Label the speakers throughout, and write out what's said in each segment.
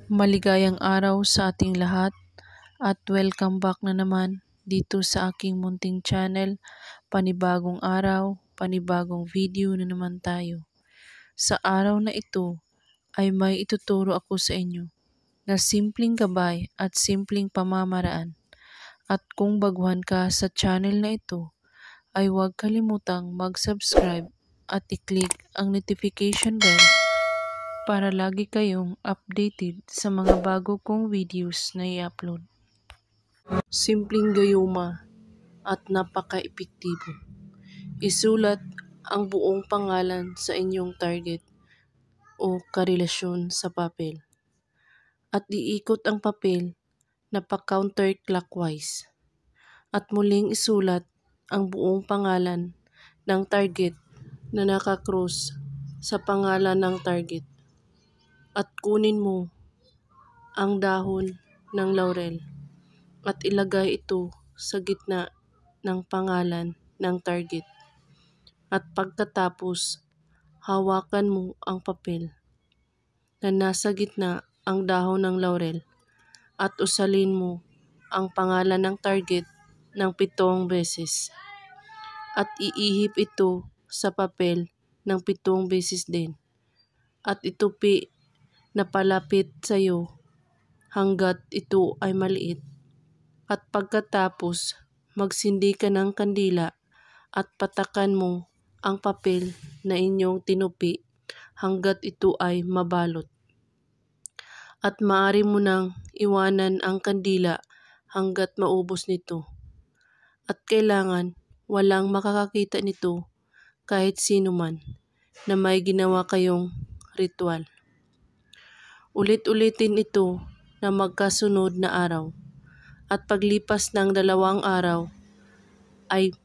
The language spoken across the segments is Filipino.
Speaker 1: Maligayang araw sa ating lahat at welcome back na naman dito sa aking munting channel. Panibagong araw, panibagong video na naman tayo. Sa araw na ito ay may ituturo ako sa inyo na simpleng gabay at simpleng pamamaraan. At kung baguhan ka sa channel na ito, ay huwag kalimutang mag-subscribe at i-click ang notification bell para lagi kayong updated sa mga bago kong videos na i-upload. Simpleng gayuma at napaka-epektibo. Isulat ang buong pangalan sa inyong target o karelasyon sa papel. At iikot ang papel na pa-counterclockwise. At muling isulat ang buong pangalan ng target na nakakross sa pangalan ng target. At kunin mo ang dahon ng laurel at ilagay ito sa gitna ng pangalan ng target. At pagkatapos, hawakan mo ang papel na nasa gitna ang dahon ng laurel at usalin mo ang pangalan ng target ng 7 beses. At iihip ito sa papel ng 7 beses din. At itupi na palapit sa iyo hanggat ito ay maliit. At pagkatapos, magsindi ka ng kandila at patakan mo ang papel na inyong tinupi hanggat ito ay mabalot. At maaari mo nang iwanan ang kandila hanggat maubos nito. At kailangan walang makakakita nito kahit sino man na may ginawa kayong ritual. Ulit-ulitin ito na magkasunod na araw. At paglipas ng 2 araw ay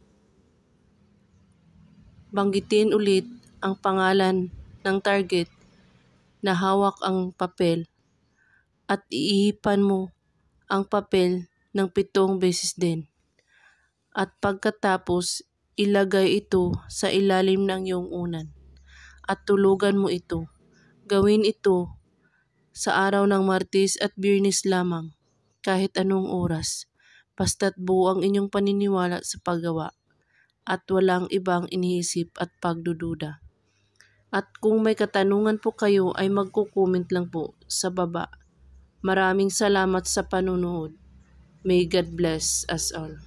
Speaker 1: banggitin ulit ang pangalan ng target na hawak ang papel at iihipan mo ang papel ng 7 beses din. At pagkatapos, ilagay ito sa ilalim ng iyong unan at tulugan mo ito. Gawin ito sa araw ng Martes at Biyernes lamang, kahit anong oras, basta't buo ang inyong paniniwala sa paggawa at walang ibang iniisip at pagdududa. At kung may katanungan po kayo ay magko-comment lang po sa baba. Maraming salamat sa panunood. May God bless us all.